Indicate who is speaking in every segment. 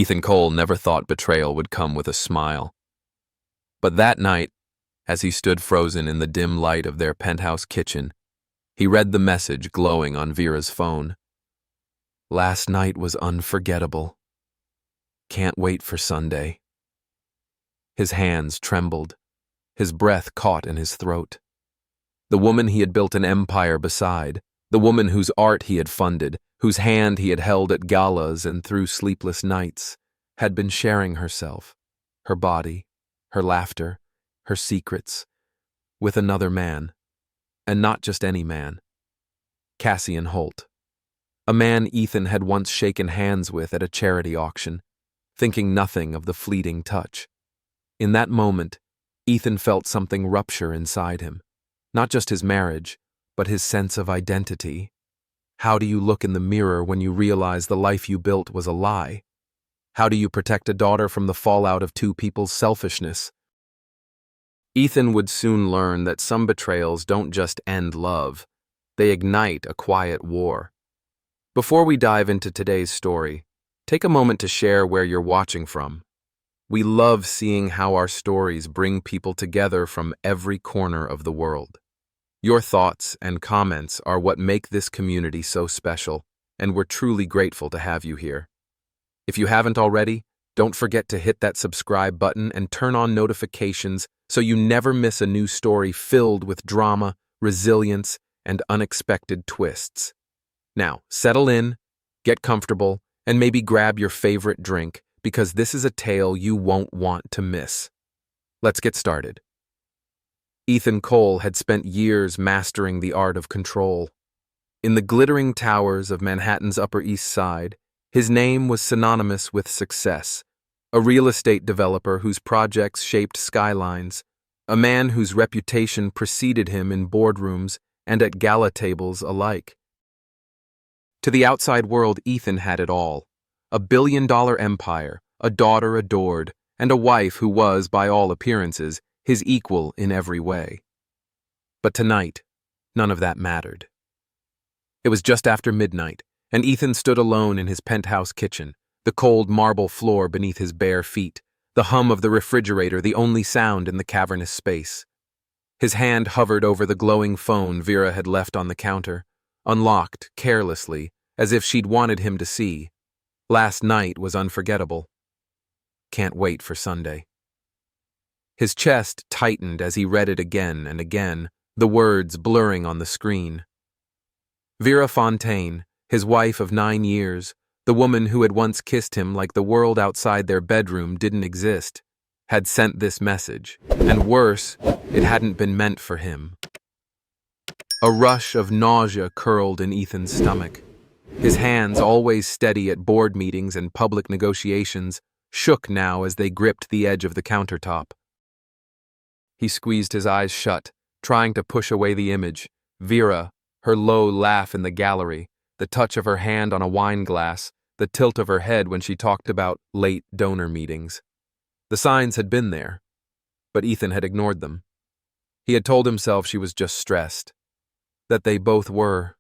Speaker 1: Ethan Cole never thought betrayal would come with a smile. But that night, as he stood frozen in the dim light of their penthouse kitchen, he read the message glowing on Vera's phone. Last night was unforgettable. Can't wait for Sunday. His hands trembled. His breath caught in his throat. The woman he had built an empire beside, the woman whose art he had funded, whose hand he had held at galas and through sleepless nights, had been sharing herself, her body, her laughter, her secrets, with another man, and not just any man. Cassian Holt, a man Ethan had once shaken hands with at a charity auction, thinking nothing of the fleeting touch. In that moment, Ethan felt something rupture inside him, not just his marriage, but his sense of identity. How do you look in the mirror when you realize the life you built was a lie? How do you protect a daughter from the fallout of two people's selfishness? Ethan would soon learn that some betrayals don't just end love, they ignite a quiet war. Before we dive into today's story, take a moment to share where you're watching from. We love seeing how our stories bring people together from every corner of the world. Your thoughts and comments are what make this community so special, and we're truly grateful to have you here. If you haven't already, don't forget to hit that subscribe button and turn on notifications so you never miss a new story filled with drama, resilience, and unexpected twists. Now, settle in, get comfortable, and maybe grab your favorite drink, because this is a tale you won't want to miss. Let's get started. Ethan Cole had spent years mastering the art of control. In the glittering towers of Manhattan's Upper East Side, his name was synonymous with success, a real estate developer whose projects shaped skylines, a man whose reputation preceded him in boardrooms and at gala tables alike. To the outside world, Ethan had it all: a billion-dollar empire, a daughter adored, and a wife who was, by all appearances, his equal in every way. But tonight, none of that mattered. It was just after midnight, and Ethan stood alone in his penthouse kitchen, the cold marble floor beneath his bare feet, the hum of the refrigerator the only sound in the cavernous space. His hand hovered over the glowing phone Vera had left on the counter, unlocked carelessly, as if she'd wanted him to see. Last night was unforgettable. Can't wait for Sunday. His chest tightened as he read it again and again, the words blurring on the screen. Vera Fontaine, his wife of 9 years, the woman who had once kissed him like the world outside their bedroom didn't exist, had sent this message, and worse, it hadn't been meant for him. A rush of nausea curled in Ethan's stomach. His hands, always steady at board meetings and public negotiations, shook now as they gripped the edge of the countertop. He squeezed his eyes shut, trying to push away the image. Vera, her low laugh in the gallery, the touch of her hand on a wine glass, the tilt of her head when she talked about late donor meetings. The signs had been there, but Ethan had ignored them. He had told himself she was just stressed, that they both were,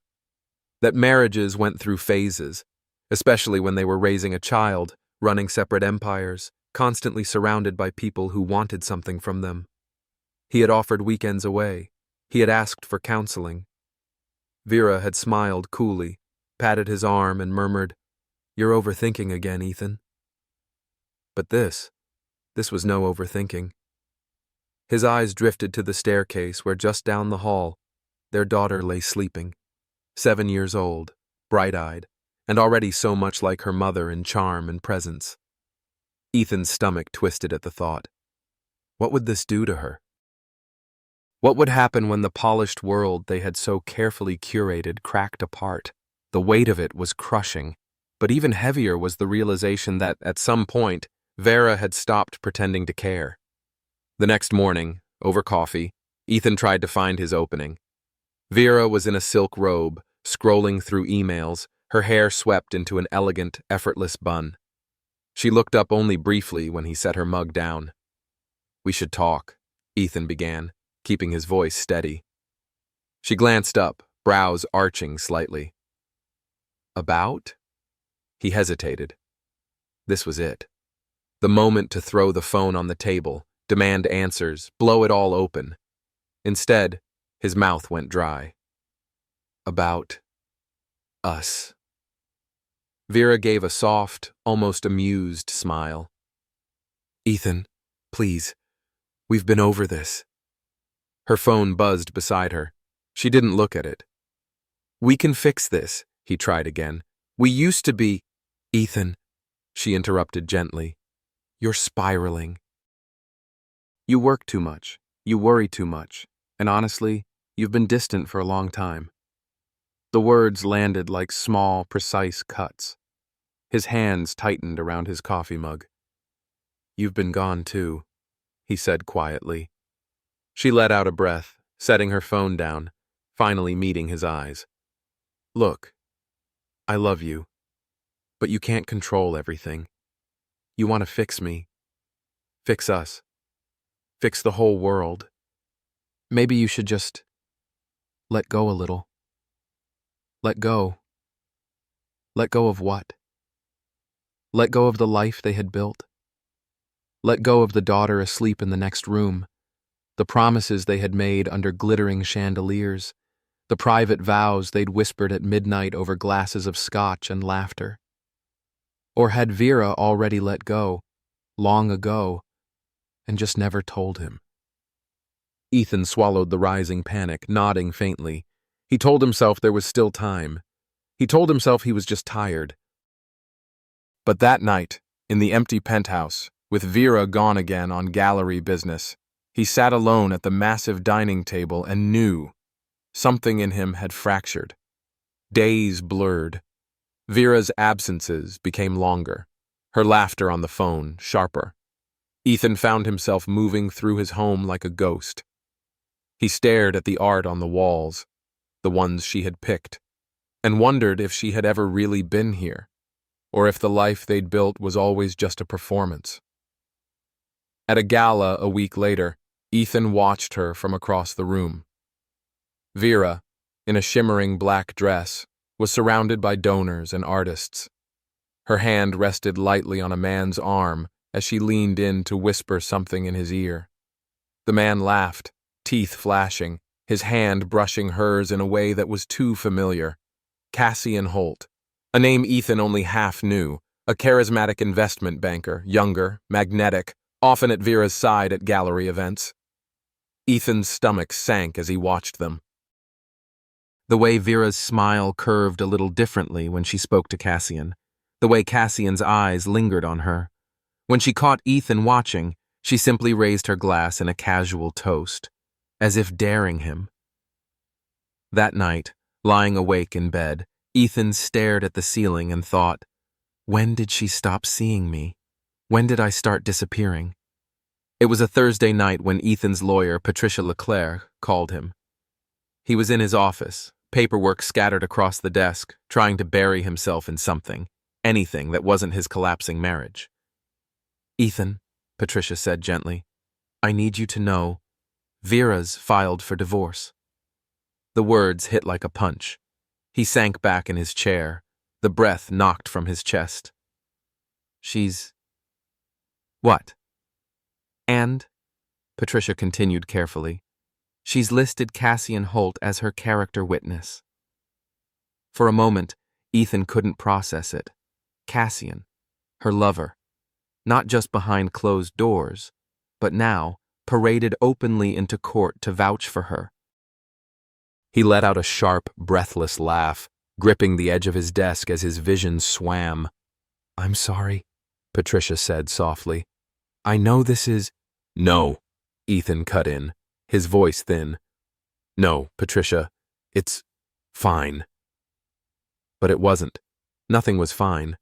Speaker 1: that marriages went through phases, especially when they were raising a child, running separate empires, constantly surrounded by people who wanted something from them. He had offered weekends away. He had asked for counseling. Vera had smiled coolly, patted his arm, and murmured, "You're overthinking again, Ethan." But this was no overthinking. His eyes drifted to the staircase where, just down the hall, their daughter lay sleeping. 7 years old, bright-eyed, and already so much like her mother in charm and presence. Ethan's stomach twisted at the thought. What would this do to her? What would happen when the polished world they had so carefully curated cracked apart? The weight of it was crushing, but even heavier was the realization that, at some point, Vera had stopped pretending to care. The next morning, over coffee, Ethan tried to find his opening. Vera was in a silk robe, scrolling through emails, her hair swept into an elegant, effortless bun. She looked up only briefly when he set her mug down. "We should talk," Ethan began, keeping his voice steady. She glanced up, brows arching slightly. "About?" He hesitated. This was it. The moment to throw the phone on the table, demand answers, blow it all open. Instead, his mouth went dry. About us. Vera gave a soft, almost amused smile. Ethan, please, we've been over this. Her phone buzzed beside her. She didn't look at it. We can fix this, he tried again. We used to be… Ethan, she interrupted gently. You're spiraling. You work too much. You worry too much. And honestly, you've been distant for a long time. The words landed like small, precise cuts. His hands tightened around his coffee mug. You've been gone too, he said quietly. She let out a breath, setting her phone down, finally meeting his eyes. Look, I love you, but you can't control everything. You want to fix me. Fix us. Fix the whole world. Maybe you should just let go a little. Let go. Let go of what? Let go of the life they had built. Let go of the daughter asleep in the next room, the promises they had made under glittering chandeliers, the private vows they'd whispered at midnight over glasses of scotch and laughter. Or had Vera already let go, long ago, and just never told him? Ethan swallowed the rising panic, nodding faintly. He told himself there was still time. He told himself he was just tired. But that night, in the empty penthouse, with Vera gone again on gallery business, he sat alone at the massive dining table and knew something in him had fractured. Days blurred. Vera's absences became longer, her laughter on the phone sharper. Ethan found himself moving through his home like a ghost. He stared at the art on the walls, the ones she had picked, and wondered if she had ever really been here, or if the life they'd built was always just a performance. At a gala a week later, Ethan watched her from across the room. Vera, in a shimmering black dress, was surrounded by donors and artists. Her hand rested lightly on a man's arm as she leaned in to whisper something in his ear. The man laughed, teeth flashing, his hand brushing hers in a way that was too familiar. Cassian Holt, a name Ethan only half knew, a charismatic investment banker, younger, magnetic, often at Vera's side at gallery events. Ethan's stomach sank as he watched them. The way Vera's smile curved a little differently when she spoke to Cassian, the way Cassian's eyes lingered on her. When she caught Ethan watching, she simply raised her glass in a casual toast, as if daring him. That night, lying awake in bed, Ethan stared at the ceiling and thought, when did she stop seeing me? When did I start disappearing? It was a Thursday night when Ethan's lawyer, Patricia Leclerc, called him. He was in his office, paperwork scattered across the desk, trying to bury himself in something, anything that wasn't his collapsing marriage. Ethan, Patricia said gently, I need you to know, Vera's filed for divorce. The words hit like a punch. He sank back in his chair, the breath knocked from his chest. She's… What? And, Patricia continued carefully, she's listed Cassian Holt as her character witness. For a moment, Ethan couldn't process it. Cassian, her lover, not just behind closed doors, but now paraded openly into court to vouch for her. He let out a sharp, breathless laugh, gripping the edge of his desk as his vision swam. I'm sorry, Patricia said softly. I know this is… No, Ethan cut in, his voice thin. No, Patricia, it's fine. But it wasn't. Nothing was fine.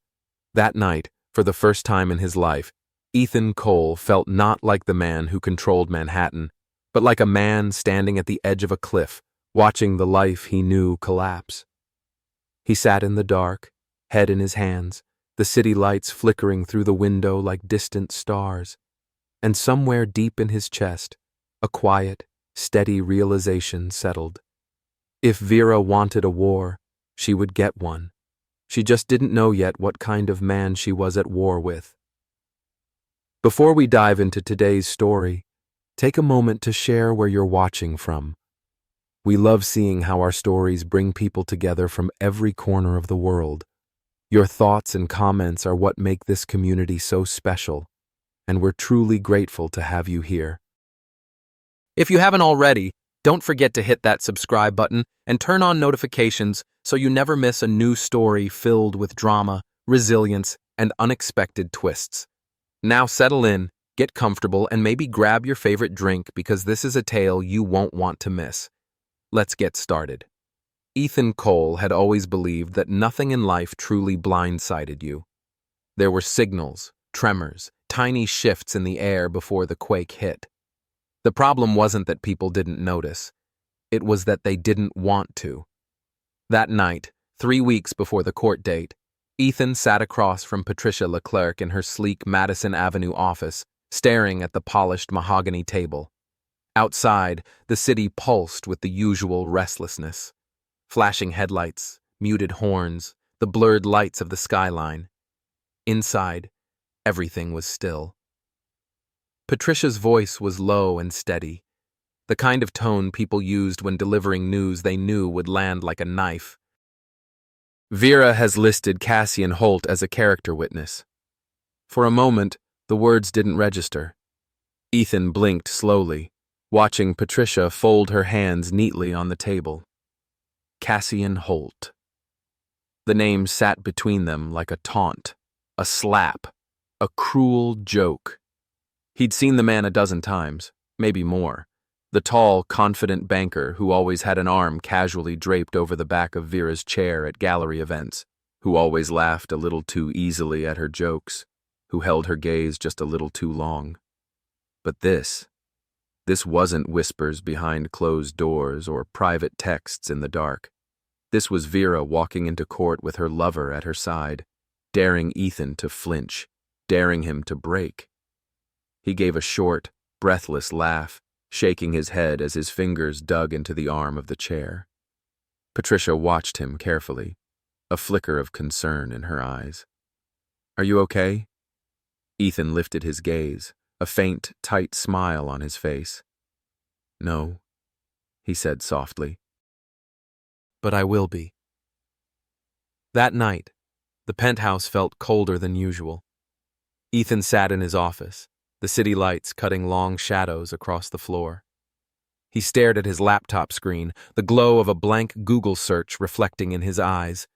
Speaker 1: That night, for the first time in his life, Ethan Cole felt not like the man who controlled Manhattan, but like a man standing at the edge of a cliff, watching the life he knew collapse. He sat in the dark, head in his hands, the city lights flickering through the window like distant stars, and somewhere deep in his chest, a quiet, steady realization settled. If Vera wanted a war, she would get one. She just didn't know yet what kind of man she was at war with. Before we dive into today's story, take a moment to share where you're watching from. We love seeing how our stories bring people together from every corner of the world. Your thoughts and comments are what make this community so special, and we're truly grateful to have you here. If you haven't already, don't forget to hit that subscribe button and turn on notifications so you never miss a new story filled with drama, resilience, and unexpected twists. Now settle in, get comfortable, and maybe grab your favorite drink because this is a tale you won't want to miss. Let's get started. Ethan Cole had always believed that nothing in life truly blindsided you. There were signals, tremors, tiny shifts in the air before the quake hit. The problem wasn't that people didn't notice. It was that they didn't want to. That night, 3 weeks before the court date, Ethan sat across from Patricia Leclerc in her sleek Madison Avenue office, staring at the polished mahogany table. Outside, the city pulsed with the usual restlessness. Flashing headlights, muted horns, the blurred lights of the skyline. Inside, everything was still. Patricia's voice was low and steady, the kind of tone people used when delivering news they knew would land like a knife. Vera has listed Cassian Holt as a character witness. For a moment, the words didn't register. Ethan blinked slowly, watching Patricia fold her hands neatly on the table. Cassian Holt. The name sat between them like a taunt, a slap, a cruel joke. He'd seen the man a dozen times, maybe more. The tall, confident banker who always had an arm casually draped over the back of Vera's chair at gallery events, who always laughed a little too easily at her jokes, who held her gaze just a little too long. But this wasn't whispers behind closed doors or private texts in the dark. This was Vera walking into court with her lover at her side, daring Ethan to flinch, daring him to break. He gave a short, breathless laugh, shaking his head as his fingers dug into the arm of the chair. Patricia watched him carefully, a flicker of concern in her eyes. "Are you okay?" Ethan lifted his gaze, a faint, tight smile on his face. "No," he said softly. "But I will be." That night, the penthouse felt colder than usual. Ethan sat in his office, the city lights cutting long shadows across the floor. He stared at his laptop screen, the glow of a blank Google search reflecting in his eyes.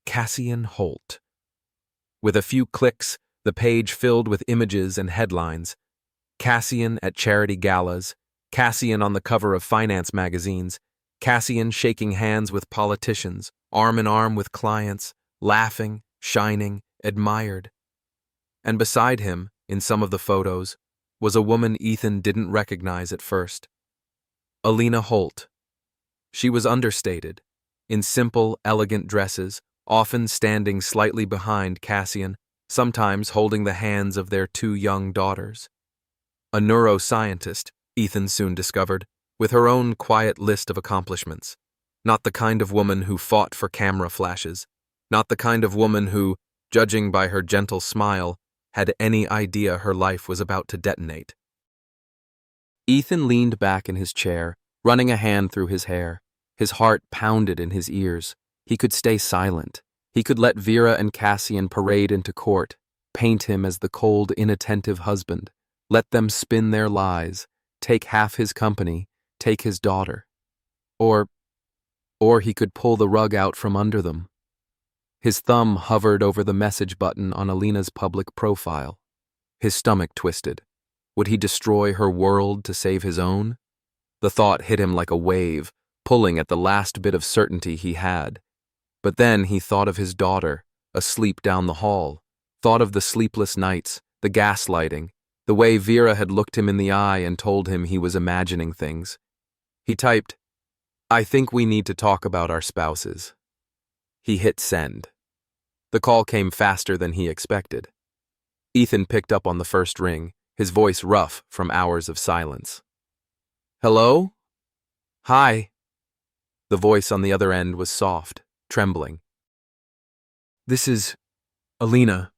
Speaker 1: Cassian Holt. With a few clicks, the page filled with images and headlines. Cassian at charity galas, Cassian on the cover of finance magazines, Cassian shaking hands with politicians, arm in arm with clients, laughing, shining, admired. And beside him, in some of the photos, was a woman Ethan didn't recognize at first. Alina Holt. She was understated, in simple, elegant dresses, often standing slightly behind Cassian, sometimes holding the hands of their 2 young daughters. A neuroscientist, Ethan soon discovered, with her own quiet list of accomplishments. Not the kind of woman who fought for camera flashes, not the kind of woman who, judging by her gentle smile, had any idea her life was about to detonate. Ethan leaned back in his chair, running a hand through his hair. His heart pounded in his ears. He could stay silent. He could let Vera and Cassian parade into court, paint him as the cold, inattentive husband, let them spin their lies, take half his company, take his daughter. Or he could pull the rug out from under them. His thumb hovered over the message button on Alina's public profile. His stomach twisted. Would he destroy her world to save his own? The thought hit him like a wave, pulling at the last bit of certainty he had. But then he thought of his daughter, asleep down the hall, thought of the sleepless nights, the gaslighting, the way Vera had looked him in the eye and told him he was imagining things. He typed, "I think we need to talk about our spouses." He hit send. The call came faster than he expected. Ethan picked up on the first ring, his voice rough from hours of silence. "Hello? Hi." The voice on the other end was soft, trembling. This is Alina.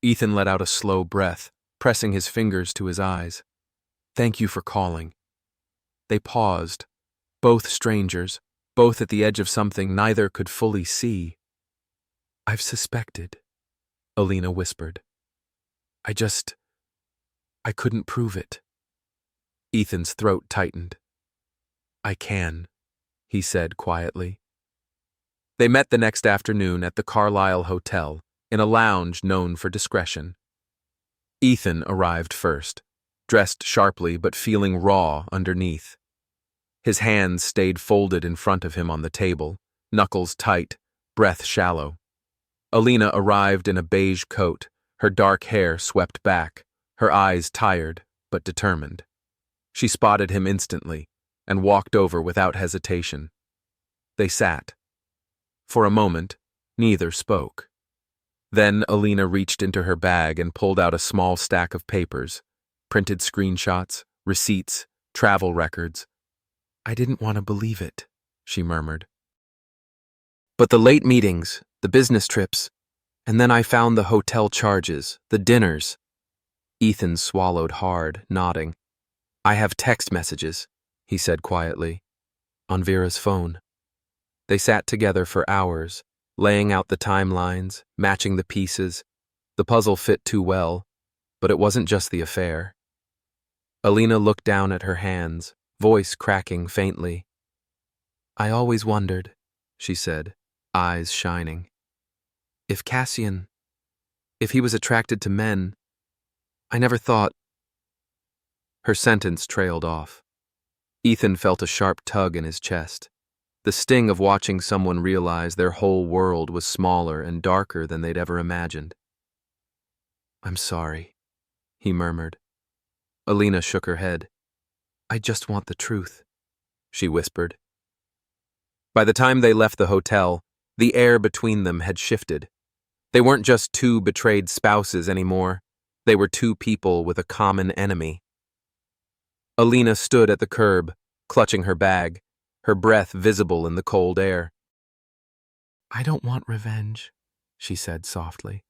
Speaker 1: Ethan let out a slow breath, pressing his fingers to his eyes. Thank you for calling. They paused, both strangers, both at the edge of something neither could fully see. I've suspected, Alina whispered. I couldn't prove it. Ethan's throat tightened. I can, he said quietly. They met the next afternoon at the Carlisle Hotel, in a lounge known for discretion. Ethan arrived first, dressed sharply but feeling raw underneath. His hands stayed folded in front of him on the table, knuckles tight, breath shallow. Alina arrived in a beige coat, her dark hair swept back, her eyes tired but determined. She spotted him instantly and walked over without hesitation. They sat. For a moment, neither spoke. Then Alina reached into her bag and pulled out a small stack of papers, printed screenshots, receipts, travel records. I didn't want to believe it, she murmured. But the late meetings, the business trips, and then I found the hotel charges, the dinners. Ethan swallowed hard, nodding. I have text messages, he said quietly, on Vera's phone. They sat together for hours, laying out the timelines, matching the pieces. The puzzle fit too well, but it wasn't just the affair. Alina looked down at her hands, voice cracking faintly. I always wondered, she said, eyes shining. If he was attracted to men, I never thought. Her sentence trailed off. Ethan felt a sharp tug in his chest, the sting of watching someone realize their whole world was smaller and darker than they'd ever imagined. I'm sorry, he murmured. Alina shook her head. I just want the truth, she whispered. By the time they left the hotel, the air between them had shifted. They weren't just two betrayed spouses anymore. They were two people with a common enemy. Alina stood at the curb, clutching her bag, her breath visible in the cold air. I don't want revenge, she said softly.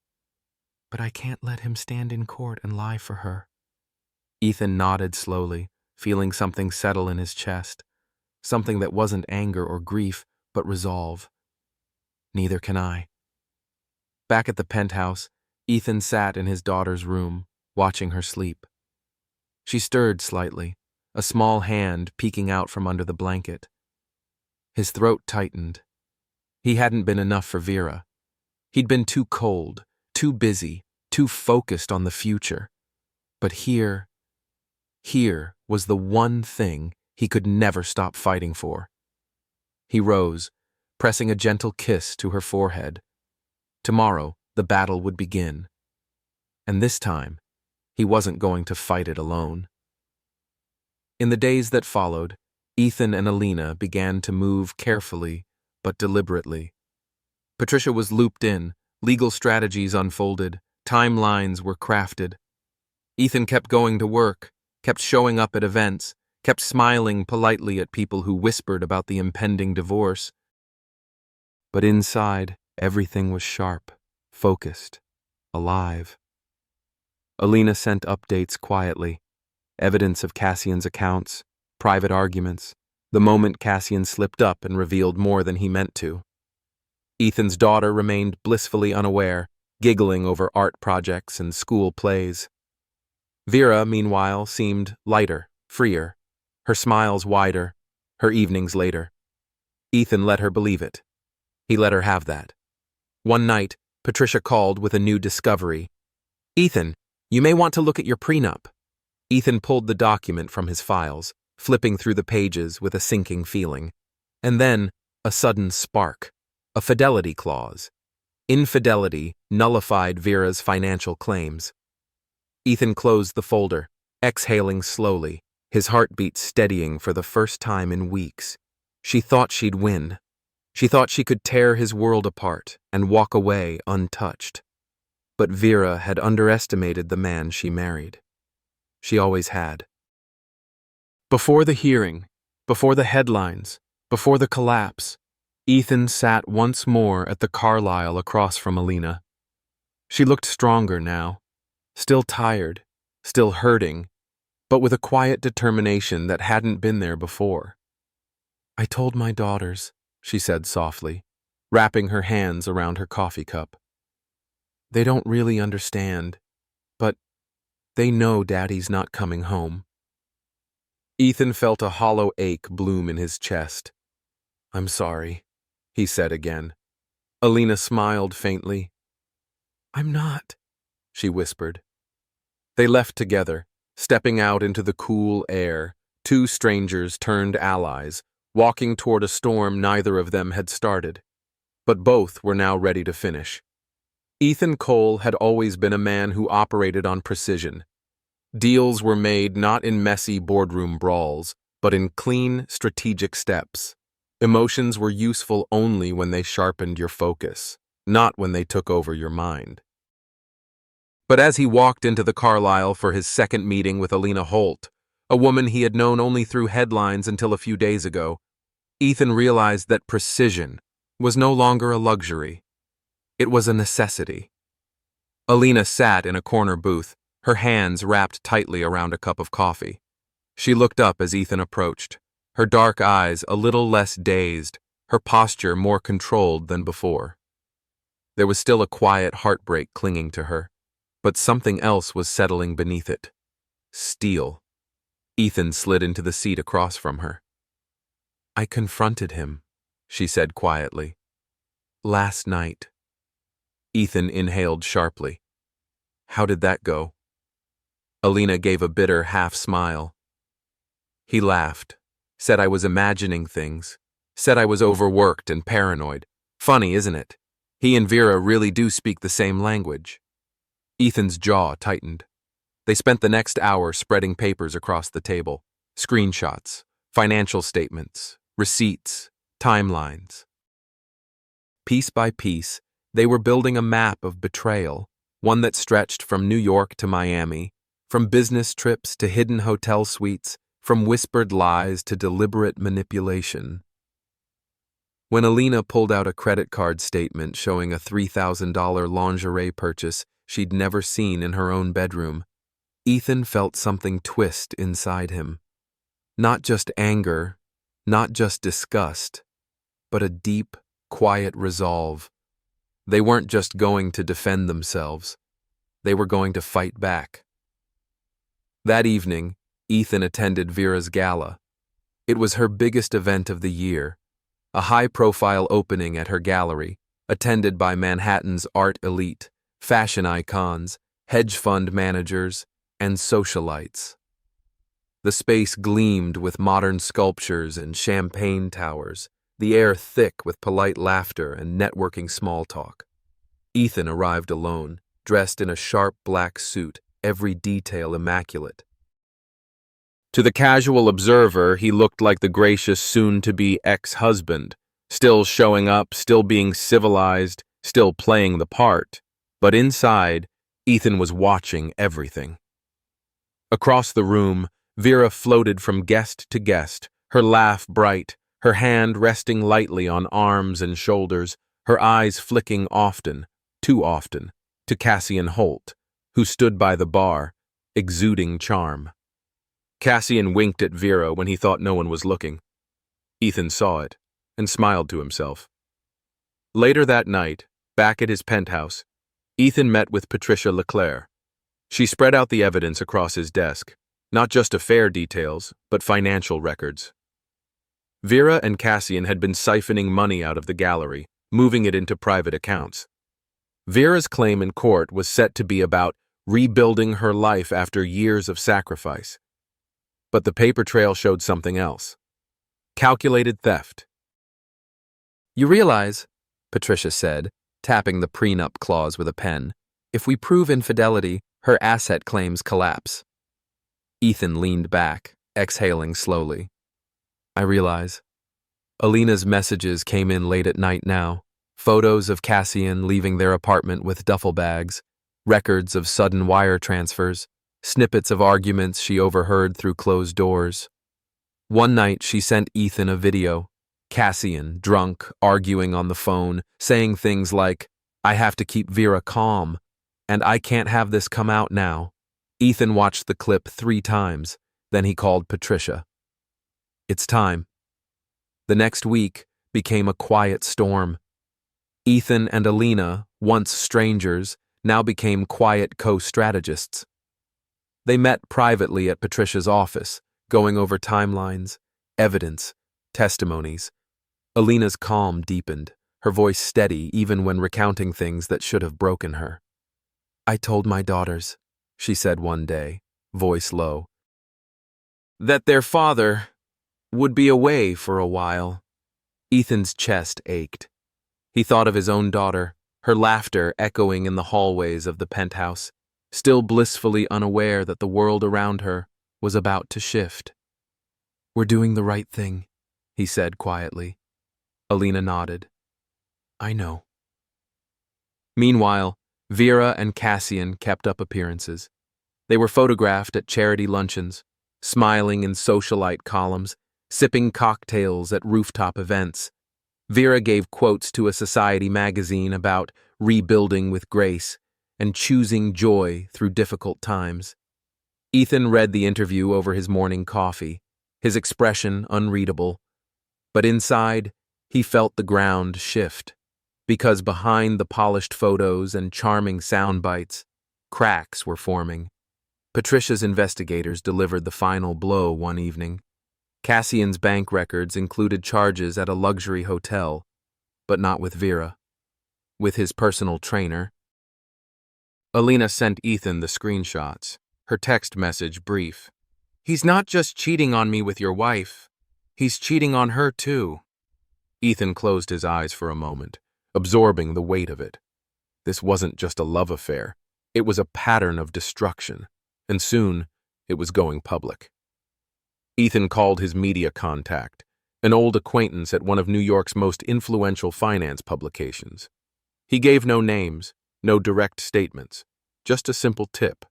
Speaker 1: But I can't let him stand in court and lie for her. Ethan nodded slowly, feeling something settle in his chest, something that wasn't anger or grief, but resolve. Neither can I. Back at the penthouse, Ethan sat in his daughter's room, watching her sleep. She stirred slightly, a small hand peeking out from under the blanket. His throat tightened. He hadn't been enough for Vera. He'd been too cold, too busy, too focused on the future. But here was the one thing he could never stop fighting for. He rose, pressing a gentle kiss to her forehead. Tomorrow, the battle would begin. And this time, he wasn't going to fight it alone. In the days that followed, Ethan and Alina began to move carefully but deliberately. Patricia was looped in, legal strategies unfolded, timelines were crafted. Ethan kept going to work, kept showing up at events, kept smiling politely at people who whispered about the impending divorce. But inside, everything was sharp, focused, alive. Alina sent updates quietly, evidence of Cassian's accounts, private arguments, the moment Cassian slipped up and revealed more than he meant to. Ethan's daughter remained blissfully unaware, giggling over art projects and school plays. Vera, meanwhile, seemed lighter, freer, her smiles wider, her evenings later. Ethan let her believe it. He let her have that. One night, Patricia called with a new discovery. Ethan, you may want to look at your prenup. Ethan pulled the document from his files, flipping through the pages with a sinking feeling. And then, a sudden spark. A fidelity clause. Infidelity nullified Vera's financial claims. Ethan closed the folder, exhaling slowly, his heartbeat steadying for the first time in weeks. She thought she'd win. She thought she could tear his world apart and walk away untouched. But Vera had underestimated the man she married. She always had. Before the hearing, before the headlines, before the collapse, Ethan sat once more at the Carlisle across from Alina. She looked stronger now, still tired, still hurting, but with a quiet determination that hadn't been there before. "I told my daughters," she said softly, wrapping her hands around her coffee cup. "They don't really understand, but they know Daddy's not coming home." Ethan felt a hollow ache bloom in his chest. "I'm sorry," he said again. Alina smiled faintly. "I'm not," she whispered. They left together, stepping out into the cool air, two strangers turned allies, walking toward a storm neither of them had started. But both were now ready to finish. Ethan Cole had always been a man who operated on precision. Deals were made not in messy boardroom brawls, but in clean, strategic steps. Emotions were useful only when they sharpened your focus, not when they took over your mind. But as he walked into the Carlisle for his second meeting with Alina Holt, a woman he had known only through headlines until a few days ago, Ethan realized that precision was no longer a luxury. It was a necessity. Alina sat in a corner booth, her hands wrapped tightly around a cup of coffee. She looked up as Ethan approached, her dark eyes a little less dazed, her posture more controlled than before. There was still a quiet heartbreak clinging to her, but something else was settling beneath it. Steel. Ethan slid into the seat across from her. "I confronted him," she said quietly. "Last night." Ethan inhaled sharply. "How did that go?" Alina gave a bitter half-smile. He laughed, said I was imagining things, said I was overworked and paranoid. Funny, isn't it? He and Vera really do speak the same language. Ethan's jaw tightened. They spent the next hour spreading papers across the table, screenshots, financial statements, receipts, timelines. Piece by piece, they were building a map of betrayal, one that stretched from New York to Miami, from business trips to hidden hotel suites, from whispered lies to deliberate manipulation. When Alina pulled out a credit card statement showing a $3,000 lingerie purchase she'd never seen in her own bedroom, Ethan felt something twist inside him. Not just anger, not just disgust, but a deep, quiet resolve. They weren't just going to defend themselves. They were going to fight back. That evening, Ethan attended Vera's gala. It was her biggest event of the year, a high-profile opening at her gallery, attended by Manhattan's art elite, fashion icons, hedge fund managers, and socialites. The space gleamed with modern sculptures and champagne towers, the air thick with polite laughter and networking small talk. Ethan arrived alone, dressed in a sharp black suit, every detail immaculate. To the casual observer, he looked like the gracious soon-to-be ex-husband, still showing up, still being civilized, still playing the part. But inside, Ethan was watching everything. Across the room, Vera floated from guest to guest, her laugh bright, her hand resting lightly on arms and shoulders, her eyes flicking often, too often, to Cassian Holt, who stood by the bar, exuding charm. Cassian winked at Vera when he thought no one was looking. Ethan saw it and smiled to himself. Later that night, back at his penthouse, Ethan met with Patricia Leclerc. She spread out the evidence across his desk, not just affair details, but financial records. Vera and Cassian had been siphoning money out of the gallery, moving it into private accounts. Vera's claim in court was set to be about rebuilding her life after years of sacrifice. But the paper trail showed something else. Calculated theft. "You realize," Patricia said, tapping the prenup clause with a pen, "if we prove infidelity, her asset claims collapse." Ethan leaned back, exhaling slowly. "I realize." Alina's messages came in late at night now. Photos of Cassian leaving their apartment with duffel bags, records of sudden wire transfers, snippets of arguments she overheard through closed doors. One night she sent Ethan a video, Cassian, drunk, arguing on the phone, saying things like, "I have to keep Vera calm," and "I can't have this come out now." Ethan watched the clip 3 times, then he called Patricia. "It's time." The next week became a quiet storm. Ethan and Alina, once strangers, now became quiet co-strategists. They met privately at Patricia's office, going over timelines, evidence, testimonies. Alina's calm deepened, her voice steady even when recounting things that should have broken her. "I told my daughters," she said one day, voice low, "that their father would be away for a while." Ethan's chest ached. He thought of his own daughter, her laughter echoing in the hallways of the penthouse, still blissfully unaware that the world around her was about to shift. "We're doing the right thing," he said quietly. Alina nodded. "I know." Meanwhile, Vera and Cassian kept up appearances. They were photographed at charity luncheons, smiling in socialite columns, sipping cocktails at rooftop events. Vera gave quotes to a society magazine about rebuilding with grace and choosing joy through difficult times. Ethan read the interview over his morning coffee, his expression unreadable. But inside, he felt the ground shift, because behind the polished photos and charming sound bites, cracks were forming. Patricia's investigators delivered the final blow one evening. Cassian's bank records included charges at a luxury hotel, but not with Vera. With his personal trainer. Alina sent Ethan the screenshots, her text message brief. "He's not just cheating on me with your wife, he's cheating on her too." Ethan closed his eyes for a moment, absorbing the weight of it. This wasn't just a love affair, it was a pattern of destruction, and soon it was going public. Ethan called his media contact, an old acquaintance at one of New York's most influential finance publications. He gave no names, no direct statements, just a simple tip.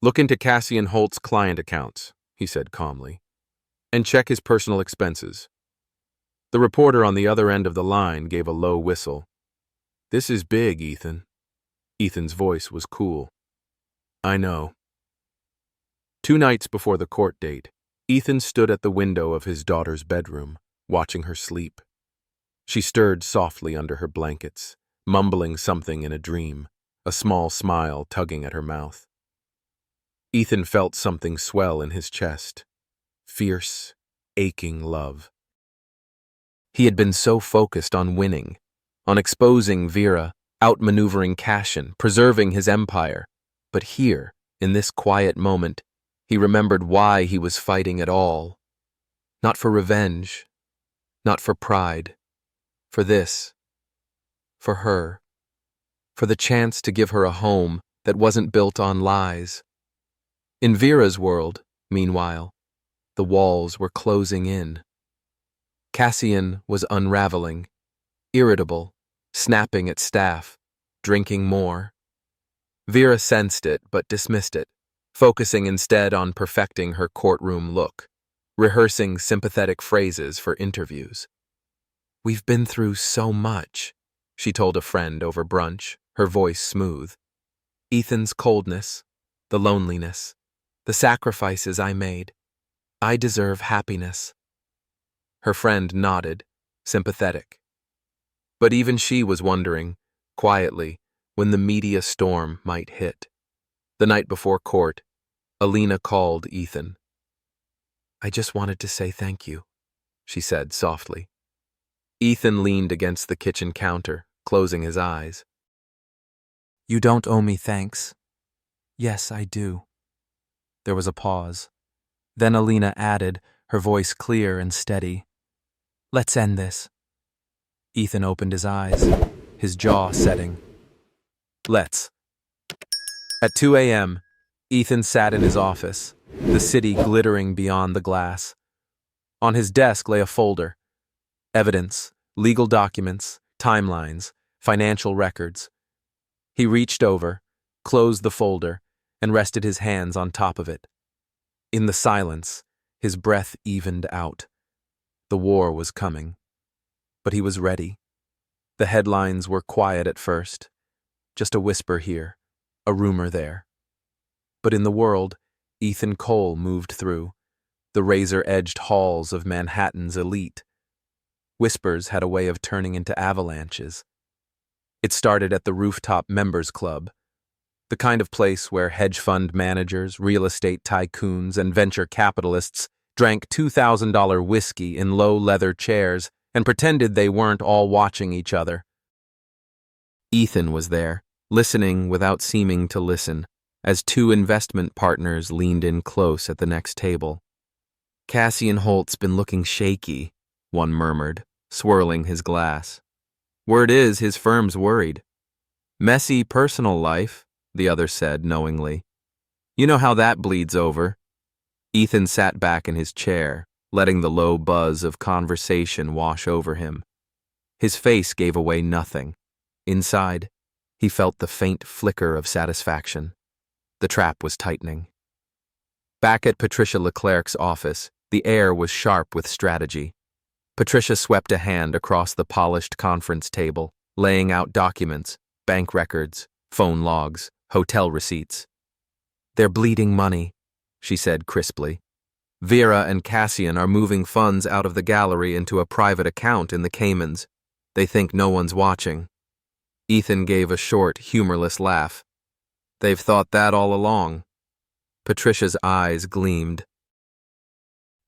Speaker 1: "Look into Cassian Holt's client accounts," he said calmly, "and check his personal expenses." The reporter on the other end of the line gave a low whistle. "This is big, Ethan." Ethan's voice was cool. "I know." 2 nights before the court date, Ethan stood at the window of his daughter's bedroom, watching her sleep. She stirred softly under her blankets, mumbling something in a dream, a small smile tugging at her mouth. Ethan felt something swell in his chest. Fierce, aching love. He had been so focused on winning, on exposing Vera, outmaneuvering Cassian, preserving his empire. But here, in this quiet moment, he remembered why he was fighting at all. Not for revenge, not for pride, for this, for her, for the chance to give her a home that wasn't built on lies. In Vera's world, meanwhile, the walls were closing in. Cassian was unraveling, irritable, snapping at staff, drinking more. Vera sensed it but dismissed it, focusing instead on perfecting her courtroom look, rehearsing sympathetic phrases for interviews. "We've been through so much," she told a friend over brunch, her voice smooth. "Ethan's coldness, the loneliness, the sacrifices I made. I deserve happiness." Her friend nodded, sympathetic. But even she was wondering, quietly, when the media storm might hit. The night before court, Alina called Ethan. "I just wanted to say thank you," she said softly. Ethan leaned against the kitchen counter, closing his eyes. "You don't owe me thanks." "Yes, I do." There was a pause. Then Alina added, her voice clear and steady. "Let's end this." Ethan opened his eyes, his jaw setting. "Let's." At 2 a.m., Ethan sat in his office, the city glittering beyond the glass. On his desk lay a folder. Evidence, legal documents, timelines, financial records. He reached over, closed the folder, and rested his hands on top of it. In the silence, his breath evened out. The war was coming. But he was ready. The headlines were quiet at first, just a whisper here, a rumor there. But in the world, Ethan Cole moved through, the razor-edged halls of Manhattan's elite. Whispers had a way of turning into avalanches. It started at the rooftop members club, the kind of place where hedge fund managers, real estate tycoons, and venture capitalists drank $2,000 whiskey in low leather chairs and pretended they weren't all watching each other. Ethan was there, listening without seeming to listen, as two investment partners leaned in close at the next table. "Cassian Holt's been looking shaky," one murmured, swirling his glass. "Word is his firm's worried." "Messy personal life," the other said knowingly. "You know how that bleeds over." Ethan sat back in his chair, letting the low buzz of conversation wash over him. His face gave away nothing. Inside, he felt the faint flicker of satisfaction. The trap was tightening. Back at Patricia Leclerc's office, the air was sharp with strategy. Patricia swept a hand across the polished conference table, laying out documents, bank records, phone logs, hotel receipts. "They're bleeding money," she said crisply. "Vera and Cassian are moving funds out of the gallery into a private account in the Caymans. They think no one's watching." Ethan gave a short, humorless laugh. "They've thought that all along." Patricia's eyes gleamed.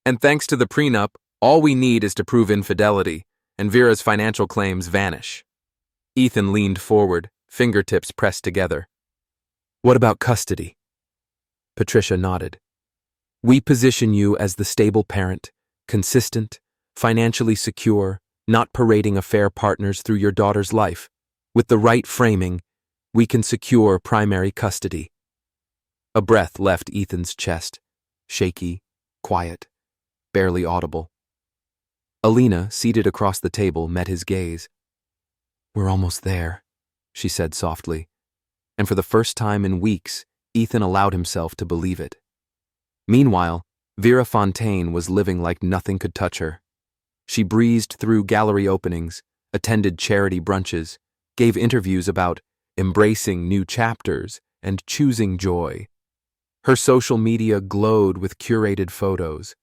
Speaker 1: "And thanks to the prenup, all we need is to prove infidelity, and Vera's financial claims vanish." Ethan leaned forward, fingertips pressed together. "What about custody?" Patricia nodded. "We position you as the stable parent, consistent, financially secure, not parading affair partners through your daughter's life. With the right framing, we can secure primary custody." A breath left Ethan's chest, shaky, quiet, barely audible. Alina, seated across the table, met his gaze. "We're almost there," she said softly, and for the first time in weeks, Ethan allowed himself to believe it. Meanwhile, Vera Fontaine was living like nothing could touch her. She breezed through gallery openings, attended charity brunches, gave interviews about embracing new chapters and choosing joy. Her social media glowed with curated photos.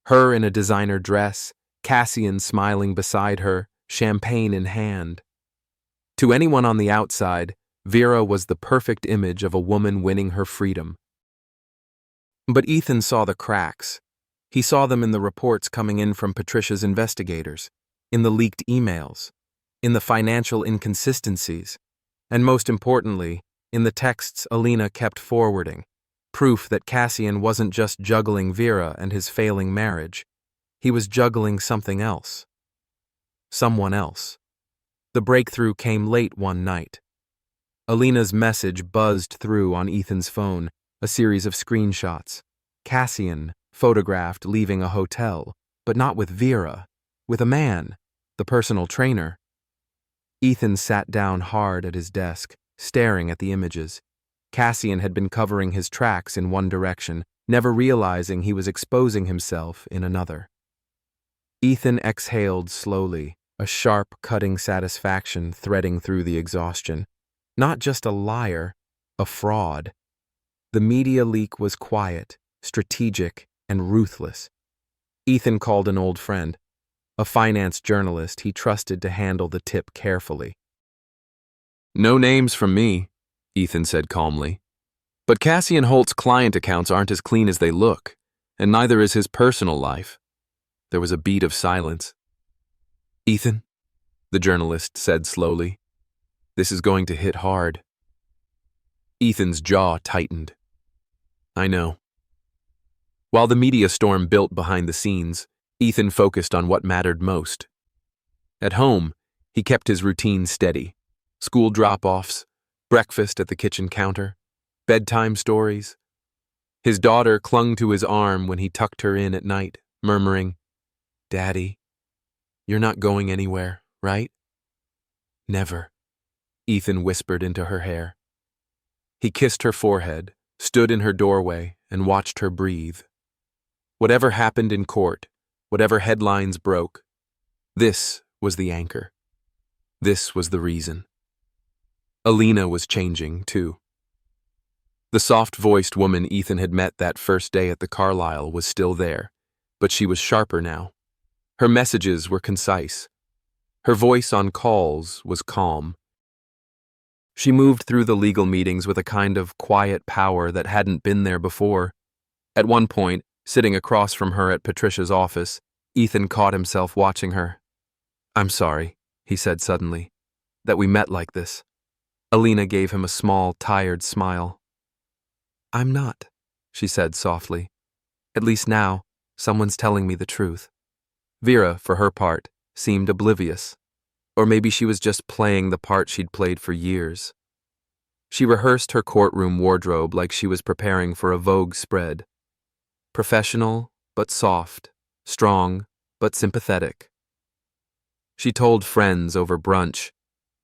Speaker 1: Her in a designer dress, Cassian smiling beside her, champagne in hand. To anyone on the outside, Vera was the perfect image of a woman winning her freedom. But Ethan saw the cracks. He saw them in the reports coming in from Patricia's investigators, in the leaked emails, in the financial inconsistencies, and most importantly, in the texts Alina kept forwarding, proof that Cassian wasn't just juggling Vera and his failing marriage. He was juggling something else. Someone else. The breakthrough came late one night. Alina's message buzzed through on Ethan's phone, a series of screenshots. Cassian, photographed leaving a hotel, but not with Vera, with a man, the personal trainer. Ethan sat down hard at his desk, staring at the images. Cassian had been covering his tracks in one direction, never realizing he was exposing himself in another. Ethan exhaled slowly, a sharp, cutting satisfaction threading through the exhaustion. Not just a liar, a fraud. The media leak was quiet, strategic, and ruthless. Ethan called an old friend, a finance journalist he trusted to handle the tip carefully. "No names from me," Ethan said calmly. "But Cassian Holt's client accounts aren't as clean as they look, and neither is his personal life." There was a beat of silence. "Ethan," the journalist said slowly, "this is going to hit hard." Ethan's jaw tightened. "I know." While the media storm built behind the scenes, Ethan focused on what mattered most. At home, he kept his routine steady. School drop-offs, breakfast at the kitchen counter, bedtime stories. His daughter clung to his arm when he tucked her in at night, murmuring, "Daddy, you're not going anywhere, right?" "Never," Ethan whispered into her hair. He kissed her forehead, stood in her doorway, and watched her breathe. Whatever happened in court, whatever headlines broke. This was the anchor. This was the reason. Alina was changing, too. The soft-voiced woman Ethan had met that first day at the Carlisle was still there, but she was sharper now. Her messages were concise. Her voice on calls was calm. She moved through the legal meetings with a kind of quiet power that hadn't been there before. At one point, sitting across from her at Patricia's office, Ethan caught himself watching her. "I'm sorry," he said suddenly, "that we met like this." Alina gave him a small, tired smile. "I'm not," she said softly. "At least now, someone's telling me the truth." Vera, for her part, seemed oblivious. Or maybe she was just playing the part she'd played for years. She rehearsed her courtroom wardrobe like she was preparing for a Vogue spread. Professional, but soft. Strong, but sympathetic. She told friends over brunch,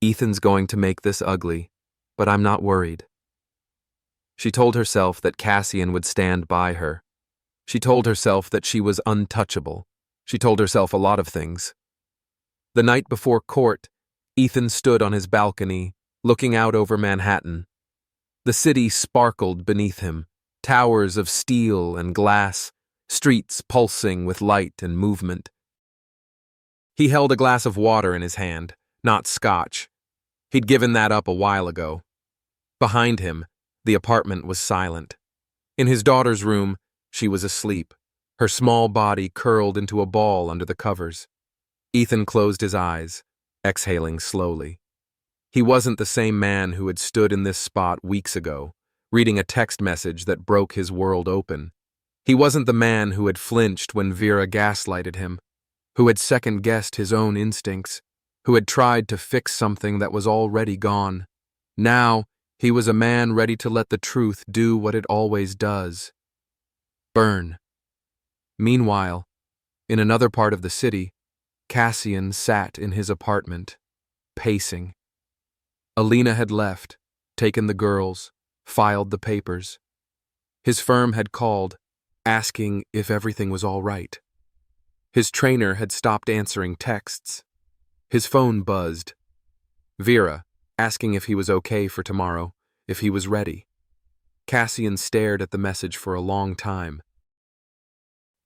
Speaker 1: "Ethan's going to make this ugly, but I'm not worried." She told herself that Cassian would stand by her. She told herself that she was untouchable. She told herself a lot of things. The night before court, Ethan stood on his balcony, looking out over Manhattan. The city sparkled beneath him, towers of steel and glass, streets pulsing with light and movement. He held a glass of water in his hand, not scotch. He'd given that up a while ago. Behind him, the apartment was silent. In his daughter's room, she was asleep, her small body curled into a ball under the covers. Ethan closed his eyes, exhaling slowly. He wasn't the same man who had stood in this spot weeks ago, reading a text message that broke his world open. He wasn't the man who had flinched when Vera gaslighted him, who had second-guessed his own instincts, who had tried to fix something that was already gone. Now, he was a man ready to let the truth do what it always does: burn. Meanwhile, in another part of the city, Cassian sat in his apartment, pacing. Alina had left, taken the girls, filed the papers. His firm had called, asking if everything was all right. His trainer had stopped answering texts. His phone buzzed. Vera, asking if he was okay for tomorrow, if he was ready. Cassian stared at the message for a long time.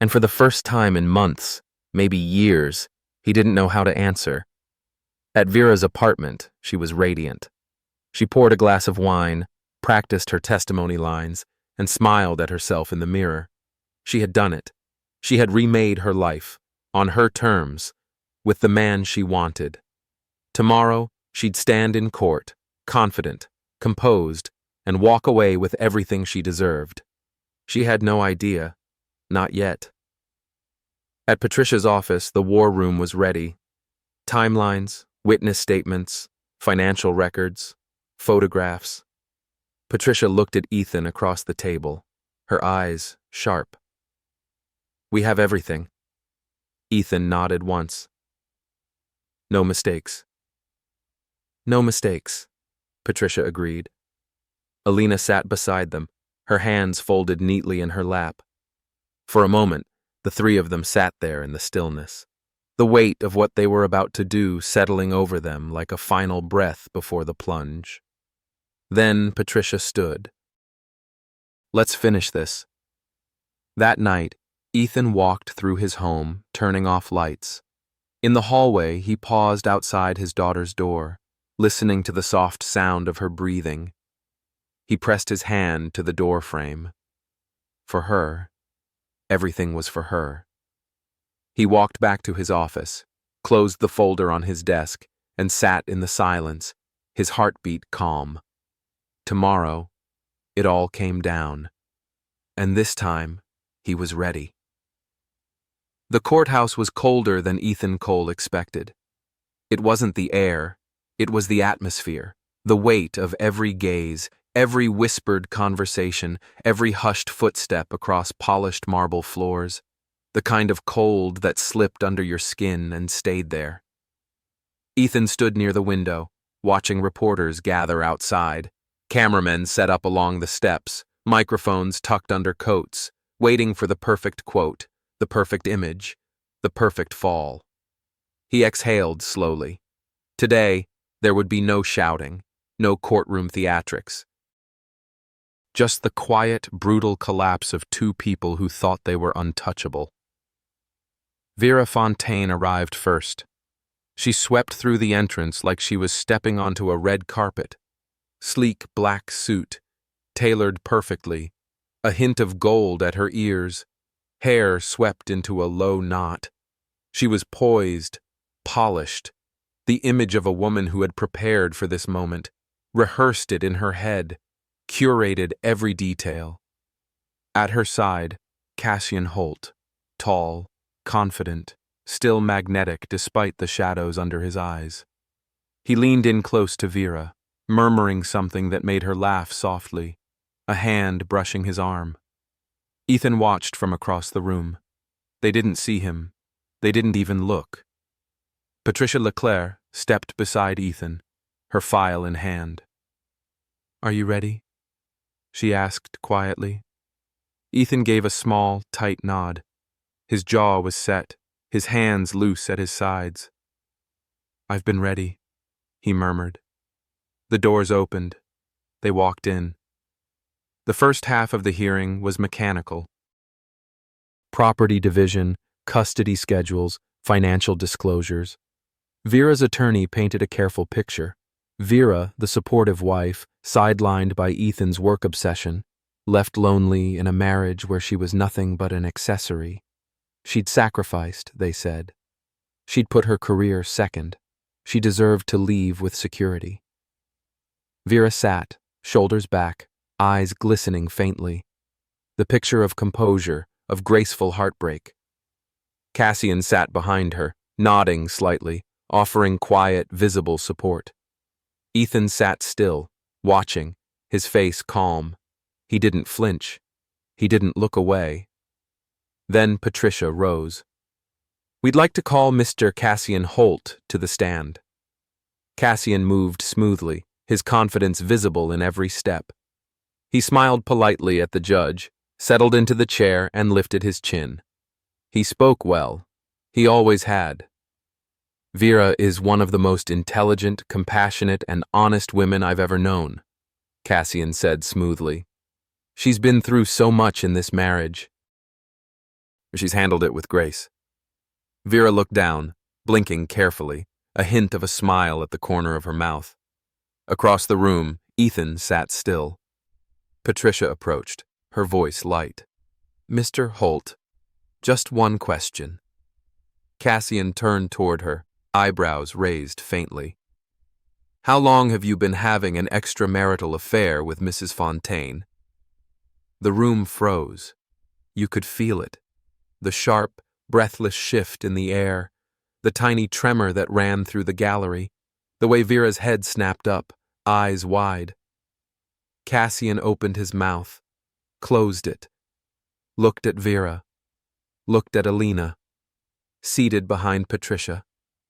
Speaker 1: And for the first time in months, maybe years, he didn't know how to answer. At Vera's apartment, she was radiant. She poured a glass of wine, practiced her testimony lines, and smiled at herself in the mirror. She had done it. She had remade her life, on her terms, with the man she wanted. Tomorrow, she'd stand in court, confident, composed, and walk away with everything she deserved. She had no idea. Not yet. At Patricia's office, the war room was ready. Timelines, witness statements, financial records, photographs. Patricia looked at Ethan across the table, her eyes sharp. "We have everything." Ethan nodded once. "No mistakes." "No mistakes," Patricia agreed. Alina sat beside them, her hands folded neatly in her lap. For a moment, the three of them sat there in the stillness, the weight of what they were about to do settling over them like a final breath before the plunge. Then Patricia stood. "Let's finish this." That night, Ethan walked through his home, turning off lights. In the hallway, he paused outside his daughter's door, listening to the soft sound of her breathing. He pressed his hand to the door frame. For her, everything was for her. He walked back to his office, closed the folder on his desk, and sat in the silence, his heartbeat calm. Tomorrow, it all came down. And this time, he was ready. The courthouse was colder than Ethan Cole expected. It wasn't the air, it was the atmosphere, the weight of every gaze, every whispered conversation, every hushed footstep across polished marble floors, the kind of cold that slipped under your skin and stayed there. Ethan stood near the window, watching reporters gather outside, cameramen set up along the steps, microphones tucked under coats, waiting for the perfect quote, the perfect image, the perfect fall. He exhaled slowly. Today, there would be no shouting, no courtroom theatrics. Just the quiet, brutal collapse of two people who thought they were untouchable. Vera Fontaine arrived first. She swept through the entrance like she was stepping onto a red carpet. Sleek black suit, tailored perfectly, a hint of gold at her ears, hair swept into a low knot. She was poised, polished, the image of a woman who had prepared for this moment, rehearsed it in her head, curated every detail. At her side, Cassian Holt, tall, confident, still magnetic despite the shadows under his eyes. He leaned in close to Vera, murmuring something that made her laugh softly, a hand brushing his arm. Ethan watched from across the room. They didn't see him. They didn't even look. Patricia Leclerc stepped beside Ethan, her file in hand. "Are you ready?" she asked quietly. Ethan gave a small, tight nod. His jaw was set, his hands loose at his sides. "I've been ready," he murmured. The doors opened. They walked in. The first half of the hearing was mechanical. Property division, custody schedules, financial disclosures. Vera's attorney painted a careful picture. Vera, the supportive wife, sidelined by Ethan's work obsession, left lonely in a marriage where she was nothing but an accessory. She'd sacrificed, they said. She'd put her career second. She deserved to leave with security. Vera sat, shoulders back, eyes glistening faintly. The picture of composure, of graceful heartbreak. Cassian sat behind her, nodding slightly, offering quiet, visible support. Ethan sat still, watching, his face calm. He didn't flinch. He didn't look away. Then Patricia rose. "We'd like to call Mr. Cassian Holt to the stand." Cassian moved smoothly, his confidence visible in every step. He smiled politely at the judge, settled into the chair, and lifted his chin. He spoke well. He always had. "Vera is one of the most intelligent, compassionate, and honest women I've ever known," Cassian said smoothly. "She's been through so much in this marriage. She's handled it with grace." Vera looked down, blinking carefully, a hint of a smile at the corner of her mouth. Across the room, Ethan sat still. Patricia approached, her voice light. "Mr. Holt, just one question." Cassian turned toward her, eyebrows raised faintly. "How long have you been having an extramarital affair with Mrs. Fontaine?" The room froze. You could feel it. The sharp, breathless shift in the air, the tiny tremor that ran through the gallery, the way Vera's head snapped up, eyes wide. Cassian opened his mouth, closed it, looked at Vera, looked at Alina, seated behind Patricia,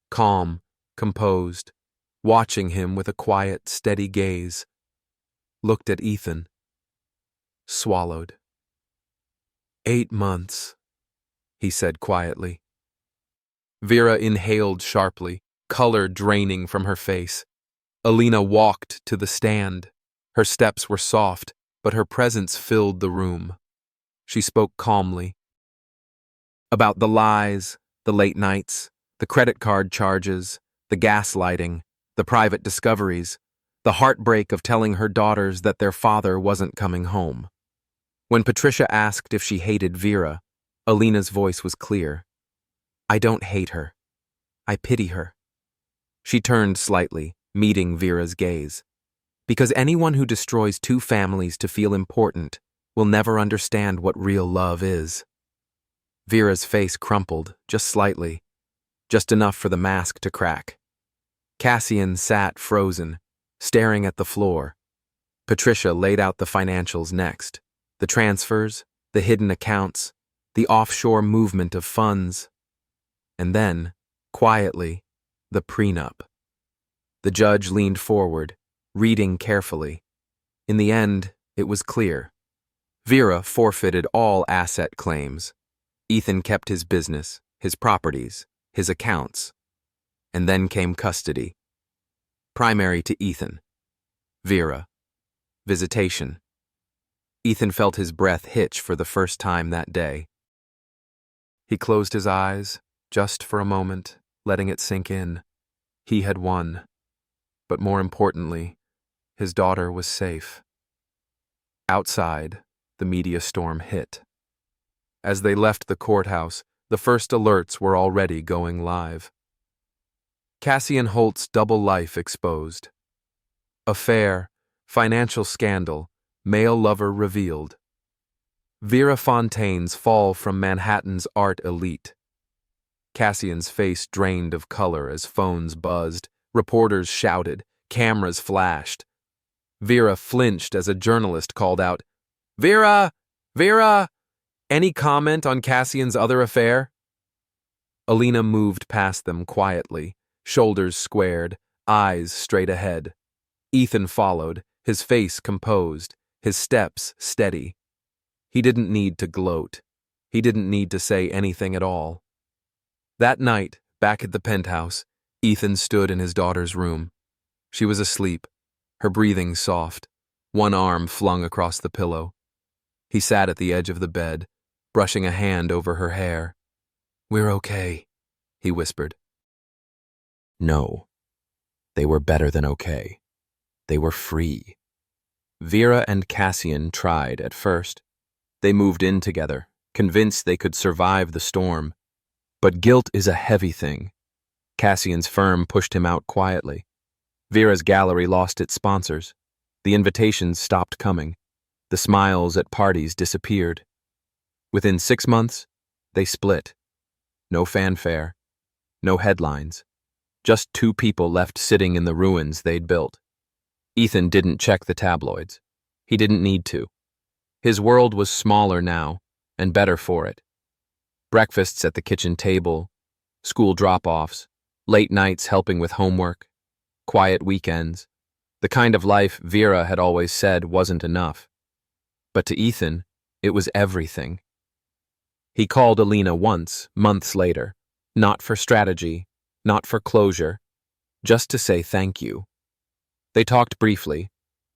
Speaker 1: calm, composed, watching him with a quiet, steady gaze, looked at Ethan, swallowed. 8 months. He said quietly. Vera inhaled sharply, color draining from her face. Alina walked to the stand. Her steps were soft, but her presence filled the room. She spoke calmly. About the lies, the late nights, the credit card charges, the gaslighting, the private discoveries, the heartbreak of telling her daughters that their father wasn't coming home. When Patricia asked if she hated Vera, Alina's voice was clear. "I don't hate her. I pity her." She turned slightly, meeting Vera's gaze. "Because anyone who destroys 2 families to feel important will never understand what real love is." Vera's face crumpled, just slightly, just enough for the mask to crack. Cassian sat frozen, staring at the floor. Patricia laid out the financials next. The transfers, the hidden accounts, the offshore movement of funds. And then, quietly, the prenup. The judge leaned forward, reading carefully. In the end, it was clear. Vera forfeited all asset claims. Ethan kept his business, his properties, his accounts. And then came custody. Primary to Ethan. Vera. Visitation. Ethan felt his breath hitch for the first time that day. He closed his eyes, just for a moment, letting it sink in. He had won. But more importantly, his daughter was safe. Outside, the media storm hit. As they left the courthouse, the first alerts were already going live. Cassian Holt's double life exposed. Affair, financial scandal, male lover revealed. Vera Fontaine's fall from Manhattan's art elite. Cassian's face drained of color as phones buzzed, reporters shouted, cameras flashed. Vera flinched as a journalist called out, "Vera! Vera! Any comment on Cassian's other affair?" Alina moved past them quietly, shoulders squared, eyes straight ahead. Ethan followed, his face composed, his steps steady. He didn't need to gloat. He didn't need to say anything at all. That night, back at the penthouse, Ethan stood in his daughter's room. She was asleep, her breathing soft, one arm flung across the pillow. He sat at the edge of the bed, brushing a hand over her hair. "We're okay," he whispered. No. They were better than okay. They were free. Vera and Cassian tried at first. They moved in together, convinced they could survive the storm. But guilt is a heavy thing. Cassian's firm pushed him out quietly. Vera's gallery lost its sponsors. The invitations stopped coming. The smiles at parties disappeared. Within 6 months, they split. No fanfare. No headlines. Just two people left sitting in the ruins they'd built. Ethan didn't check the tabloids. He didn't need to. His world was smaller now, and better for it. Breakfasts at the kitchen table, school drop-offs, late nights helping with homework, quiet weekends, the kind of life Vera had always said wasn't enough. But to Ethan, it was everything. He called Alina once, months later, not for strategy, not for closure, just to say thank you. They talked briefly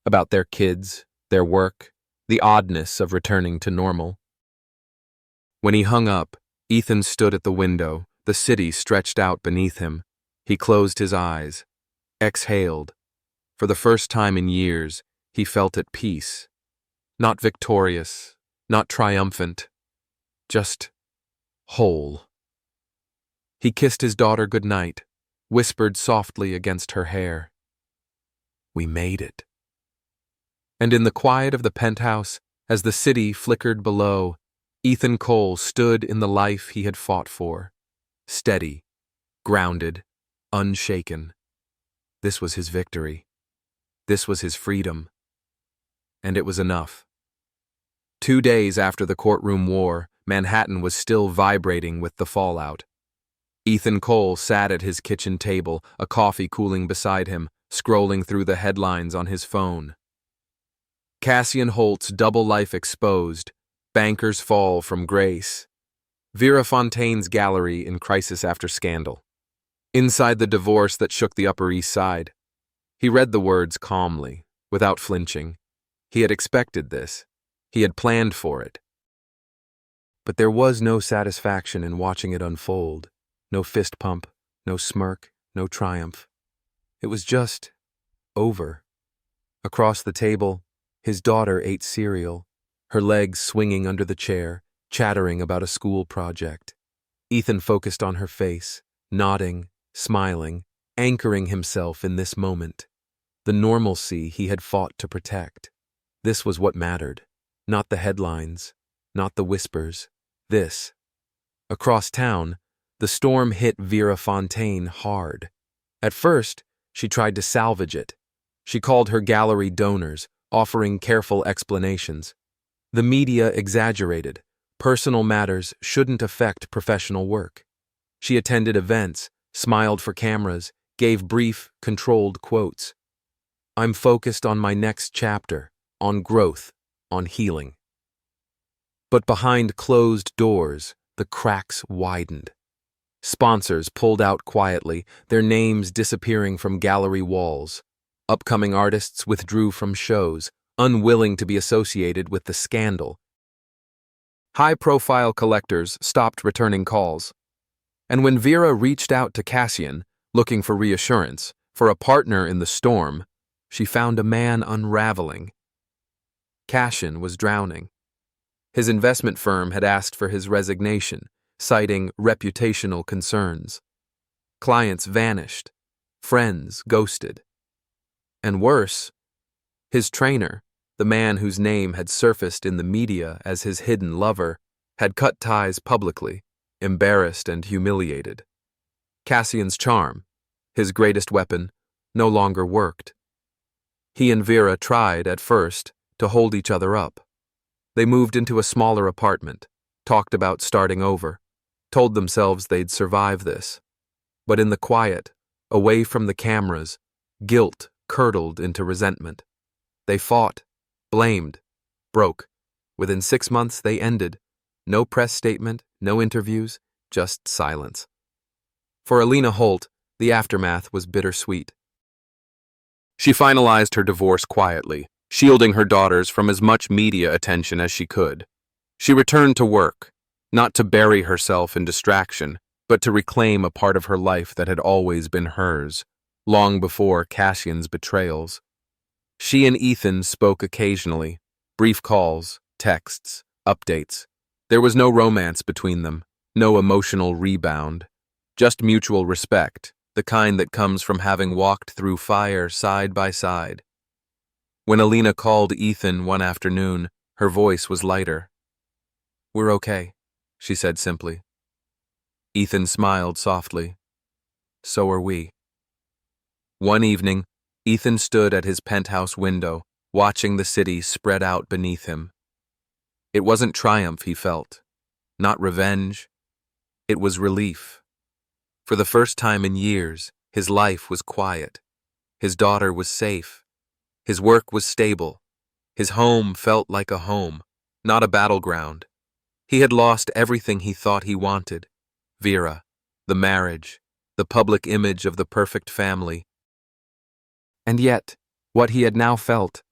Speaker 1: about their kids, their work, the oddness of returning to normal. When he hung up, Ethan stood at the window, the city stretched out beneath him. He closed his eyes, exhaled. For the first time in years, he felt at peace. Not victorious, not triumphant, just whole. He kissed his daughter goodnight, whispered softly against her hair. "We made it." And in the quiet of the penthouse, as the city flickered below, Ethan Cole stood in the life he had fought for. Steady, grounded, unshaken. This was his victory. This was his freedom. And it was enough. 2 days after the courtroom war, Manhattan was still vibrating with the fallout. Ethan Cole sat at his kitchen table, a coffee cooling beside him, scrolling through the headlines on his phone. Cassian Holt's double life exposed. Bankers fall from grace. Vera Fontaine's gallery in crisis after scandal. Inside the divorce that shook the Upper East Side. He read the words calmly, without flinching. He had expected this. He had planned for it. But there was no satisfaction in watching it unfold. No fist pump, no smirk, no triumph. It was just over. Across the table, his daughter ate cereal, her legs swinging under the chair, chattering about a school project. Ethan focused on her face, nodding, smiling, anchoring himself in this moment. The normalcy he had fought to protect. This was what mattered. Not the headlines, not the whispers. This. Across town, the storm hit Vera Fontaine hard. At first, she tried to salvage it. She called her gallery donors, offering careful explanations. The media exaggerated. Personal matters shouldn't affect professional work. She attended events, smiled for cameras, gave brief, controlled quotes. "I'm focused on my next chapter, on growth, on healing." But behind closed doors, the cracks widened. Sponsors pulled out quietly, their names disappearing from gallery walls. Upcoming artists withdrew from shows, unwilling to be associated with the scandal. High-profile collectors stopped returning calls. And when Vera reached out to Cassian, looking for reassurance, for a partner in the storm, she found a man unraveling. Cassian was drowning. His investment firm had asked for his resignation, citing reputational concerns. Clients vanished, friends ghosted. And worse, his trainer, the man whose name had surfaced in the media as his hidden lover, had cut ties publicly, embarrassed and humiliated. Cassian's charm, his greatest weapon, no longer worked. He and Vera tried, at first, to hold each other up. They moved into a smaller apartment, talked about starting over, told themselves they'd survive this. But in the quiet, away from the cameras, guilt curdled into resentment. They fought, blamed, broke. Within 6 months, they ended. No press statement, no interviews, just silence. For Alina Holt, the aftermath was bittersweet. She finalized her divorce quietly, shielding her daughters from as much media attention as she could. She returned to work, not to bury herself in distraction, but to reclaim a part of her life that had always been hers, long before Cassian's betrayals. She and Ethan spoke occasionally, brief calls, texts, updates. There was no romance between them, no emotional rebound, just mutual respect, the kind that comes from having walked through fire side by side. When Alina called Ethan one afternoon, her voice was lighter. "We're okay," she said simply. Ethan smiled softly. "So are we." One evening, Ethan stood at his penthouse window, watching the city spread out beneath him. It wasn't triumph he felt, not revenge. It was relief. For the first time in years, his life was quiet. His daughter was safe. His work was stable. His home felt like a home, not a battleground. He had lost everything he thought he wanted. Vera, the marriage, the public image of the perfect family. And yet, what he had now felt,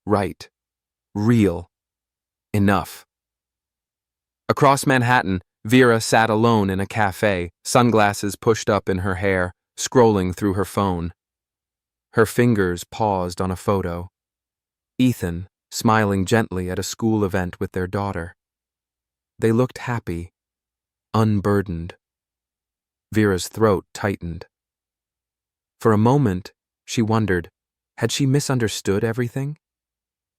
Speaker 1: right, real, enough. Across Manhattan, Vera sat alone in a cafe, sunglasses pushed up in her hair, scrolling through her phone. Her fingers paused on a photo. Ethan, smiling gently at a school event with their daughter. They looked happy, unburdened. Vera's throat tightened. For a moment, she wondered, had she misunderstood everything?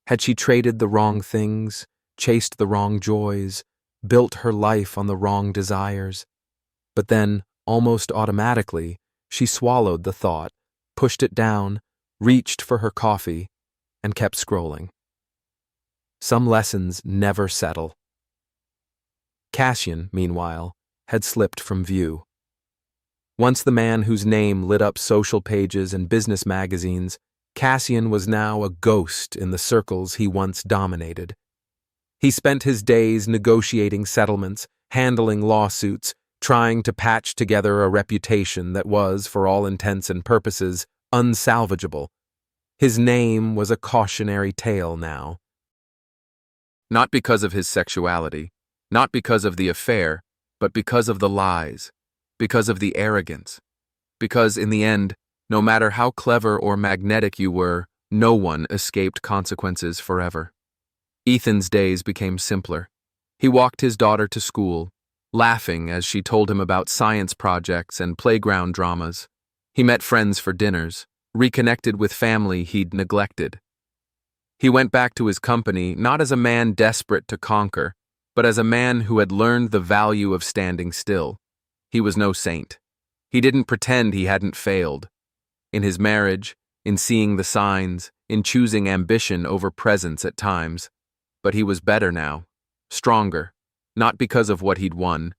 Speaker 1: Had she traded the wrong things, chased the wrong joys, built her life on the wrong desires? But then, almost automatically, she swallowed the thought, pushed it down, reached for her coffee, and kept scrolling. Some lessons never settle. Cassian, meanwhile, had slipped from view. Once the man whose name lit up social pages and business magazines, Cassian was now a ghost in the circles he once dominated. He spent his days negotiating settlements, handling lawsuits, trying to patch together a reputation that was, for all intents and purposes, unsalvageable. His name was a cautionary tale now. Not because of his sexuality, not because of the affair, but because of the lies, because of the arrogance, because in the end, no matter how clever or magnetic you were, no one escaped consequences forever. Ethan's days became simpler. He walked his daughter to school, laughing as she told him about science projects and playground dramas. He met friends for dinners, reconnected with family he'd neglected. He went back to his company not as a man desperate to conquer, but as a man who had learned the value of standing still. He was no saint. He didn't pretend he hadn't failed. In his marriage, in seeing the signs, in choosing ambition over presence at times. But he was better now, stronger, not because of what he'd won,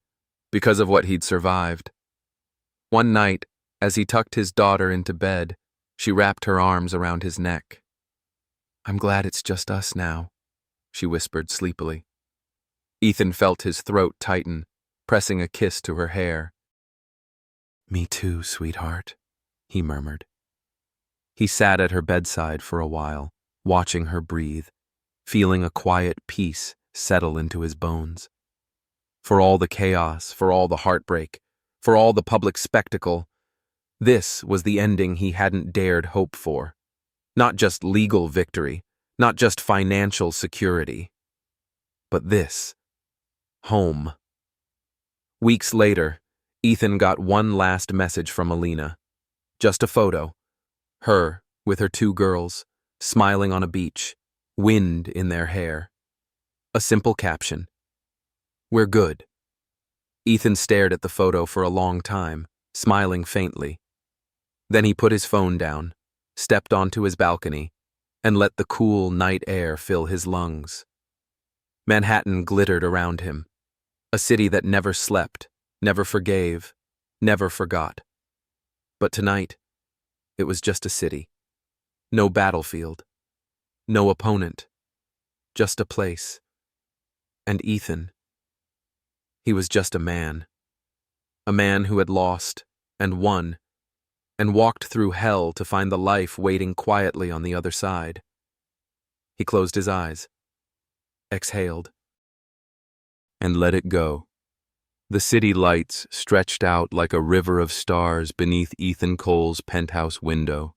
Speaker 1: because of what he'd survived. One night, as he tucked his daughter into bed, she wrapped her arms around his neck. "I'm glad it's just us now," she whispered sleepily. Ethan felt his throat tighten, pressing a kiss to her hair. "Me too, sweetheart," he murmured. He sat at her bedside for a while, watching her breathe, feeling a quiet peace settle into his bones. For all the chaos, for all the heartbreak, for all the public spectacle, this was the ending he hadn't dared hope for. Not just legal victory, not just financial security, but this. Home. Weeks later, Ethan got one last message from Alina. Just a photo. Her, with her two girls, smiling on a beach, wind in their hair. A simple caption. "We're good." Ethan stared at the photo for a long time, smiling faintly. Then he put his phone down, stepped onto his balcony, and let the cool night air fill his lungs. Manhattan glittered around him, a city that never slept, never forgave, never forgot. But tonight, it was just a city. No battlefield, no opponent, just a place. And Ethan, he was just a man who had lost and won, and walked through hell to find the life waiting quietly on the other side. He closed his eyes, exhaled, and let it go. The city lights stretched out like a river of stars beneath Ethan Cole's penthouse window.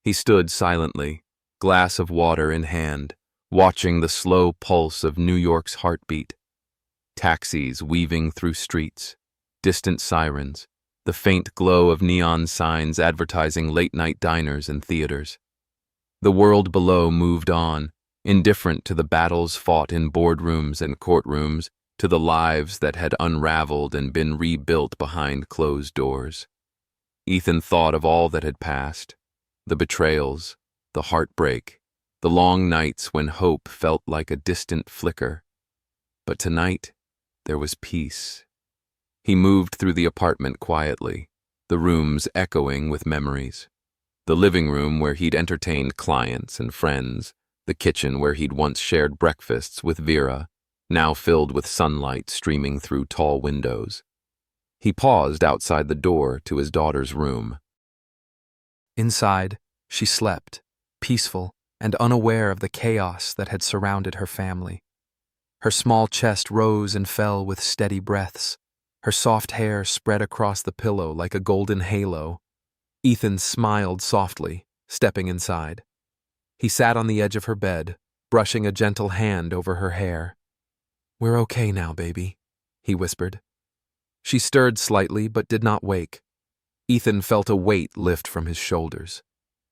Speaker 1: He stood silently, glass of water in hand, watching the slow pulse of New York's heartbeat. Taxis weaving through streets, distant sirens, the faint glow of neon signs advertising late-night diners and theaters. The world below moved on, indifferent to the battles fought in boardrooms and courtrooms, to the lives that had unraveled and been rebuilt behind closed doors. Ethan thought of all that had passed, the betrayals, the heartbreak, the long nights when hope felt like a distant flicker. But tonight, there was peace. He moved through the apartment quietly, the rooms echoing with memories. The living room where he'd entertained clients and friends, the kitchen where he'd once shared breakfasts with Vera, now filled with sunlight streaming through tall windows. He paused outside the door to his daughter's room. Inside, she slept, peaceful and unaware of the chaos that had surrounded her family. Her small chest rose and fell with steady breaths, her soft hair spread across the pillow like a golden halo. Ethan smiled softly, stepping inside. He sat on the edge of her bed, brushing a gentle hand over her hair. "We're okay now, baby," he whispered. She stirred slightly but did not wake. Ethan felt a weight lift from his shoulders,